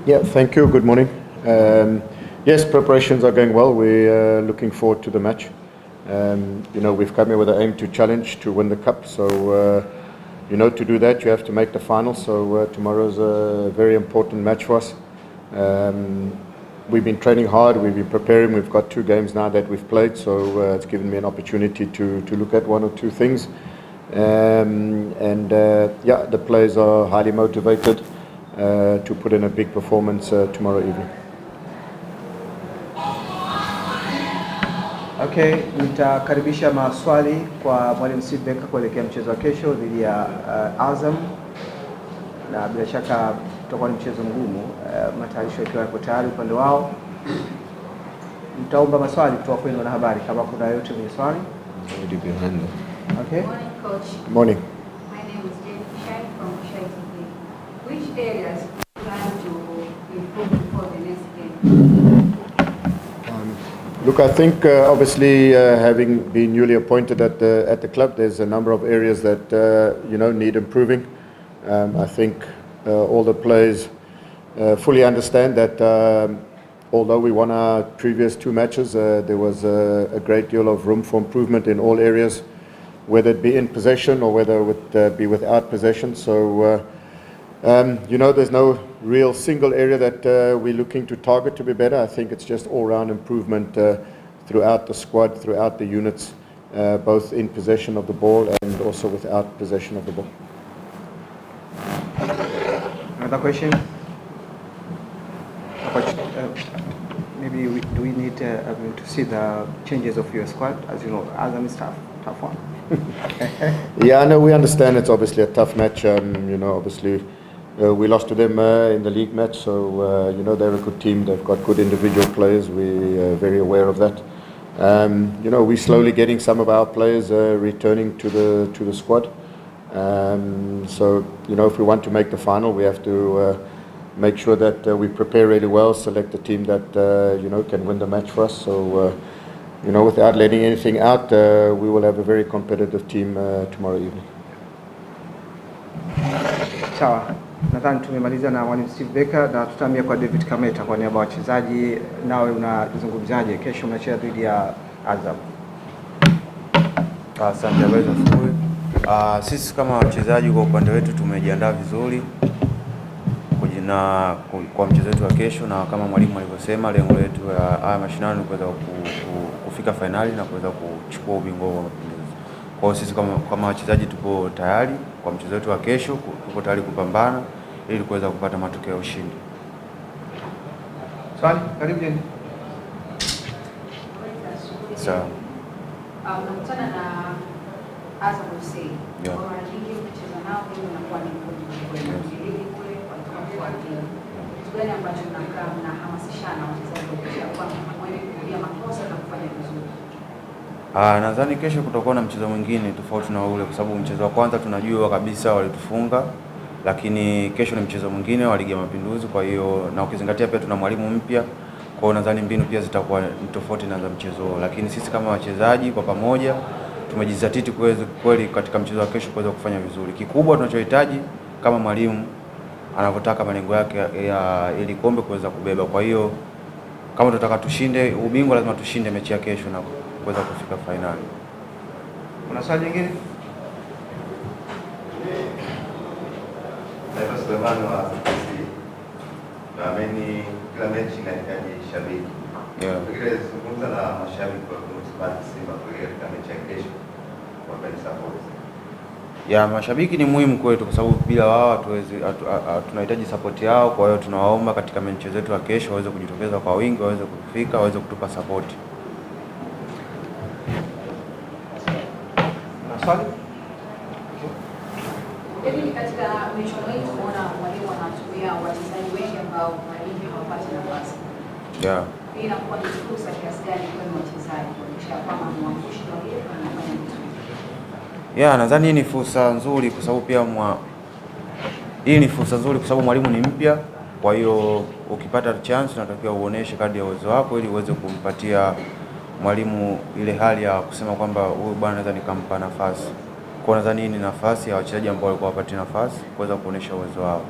Yeah, thank you. Good morning. Yes, preparations are going well. We're looking forward to the match. We've come here with an aim to challenge to win the cup. So, to do that, you have to make the final. So tomorrow's a very important match for us. We've been training hard. We've been preparing. We've got 2 games now that we've played. So it's given me an opportunity to look at 1 or 2 things. The players are highly motivated to put in a big performance tomorrow evening. Okay, nitakaribisha maswali kwa Mwalimu Steve Barker kuelekea mchezo wa kesho dhidi ya Azam, na bila shaka tutakuwa ni mchezo mgumu. Matayarisho yakiwa yako tayari upande wao, nitaomba maswali kutoka kwenu wanahabari kama kuna yote mwenye swali. Okay. Morning, Coach. Morning. My name is Jane Shai from Shai TV. Which areas do you plan to improve before the next game? Look, I think obviously having been newly appointed at the club, there's a number of areas that need improving. I think all the players fully understand that although we won our previous 2 matches, there was a great deal of room for improvement in all areas, whether it be in possession or whether it be without possession. So, there's no real single area that we're looking to target to be better. I think it's just all-round improvement throughout the squad, throughout the units, both in possession of the ball and also without possession of the ball. Another question? Maybe do we need to see the changes of your squad? As you know, Azam is tough one. Yeah, I know, we understand it's obviously a tough match. Obviously we lost to them in the league match, so they're a good team. They've got good individual players. We're very aware of that. We're slowly getting some of our players returning to the squad. If we want to make the final, we have to make sure that we prepare really well, select a team that can win the match for us. So without letting anything out, we will have a very competitive team tomorrow evening. Sawa, nadhani tumemaliza na Mwalimu Steve Barker na tutahamia kwa David Kameta kwa niaba ya wachezaji. Nawe unazungumzaje? Kesho mnacheza dhidi ya Azam. Asante asubuhi. Sisi kama wachezaji kwa upande wetu tumejiandaa vizuri kwa mchezo wetu wa kesho, na kama mwalimu alivyosema, lengo letu ya haya mashindano ni kuweza kufika finali na kuweza kuchukua ubingwa wa Mapinduzi. Kwa hiyo sisi kama wachezaji tupo tayari kwa mchezo wetu wa kesho, tupo tayari kupambana ili kuweza kupata matokeo ya ushindi. Swali, karibu Jeni. Sawa. Nakutana na Azam FC. Kwa mara nyingi ukicheza nao hiyo inakuwa ni kitu gani ambacho mnahamasishana wachezaji kuhakikisha kwamba kurudia makosa na kufanya vizuri? Nadhani kesho kutakuwa na mchezo mwingine tofauti na ule, kwa sababu mchezo wa kwanza tunajua kabisa walitufunga, lakini kesho ni mchezo mwingine wa Ligi ya Mapinduzi. Kwa hiyo na ukizingatia pia tuna mwalimu mpya, kwa hiyo nadhani mbinu pia zitakuwa tofauti na za mchezo, lakini sisi kama wachezaji kwa pamoja tumejizatiti kweli katika mchezo wa kesho kuweza kufanya vizuri. Kikubwa tunachohitaji kama mwalimu anavyotaka malengo yake ya ili kombe kuweza kubeba. Kwa hiyo kama tunataka tushinde ubingwa, lazima tushinde mechi ya kesho na kuweza kufika finali. Kuna swali lingine? Naitwa Suleiman wa CPC. Naamini kila mechi inahitaji shabiki. Yeah. Fikiri zungumza na mashabiki wa Simba katika mechi ya kesho kwa support. Ya mashabiki ni muhimu kwetu, kwa sababu bila wao tunahitaji support yao. Kwa hiyo tunawaomba katika mechi zetu ya kesho waweze kujitokeza kwa wingi, waweze kufika, waweze kutupa support. Swali? Hivi katika michuano hii tunaona mwalimu anatumia wachezaji wengi ambao mara nyingi hawapati nafasi. Yeah. Hii inakuwa ni fursa kiasi gani kwa wachezaji kuhakikisha kwamba mwamushi wao anafanya vizuri? Yeah, nadhani hii ni fursa nzuri kwa sababu pia mwalimu ni mpya. Kwa hiyo ukipata chance unatakiwa uoneshe kadri ya uwezo wako ili uweze kumpatia mwalimu ile hali ya kusema kwamba huyu bwana naweza nikampa nafasi. Kwa nadhani hii ni nafasi ya wachezaji ambao walikuwa wapati nafasi kuweza kuonesha uwezo wao.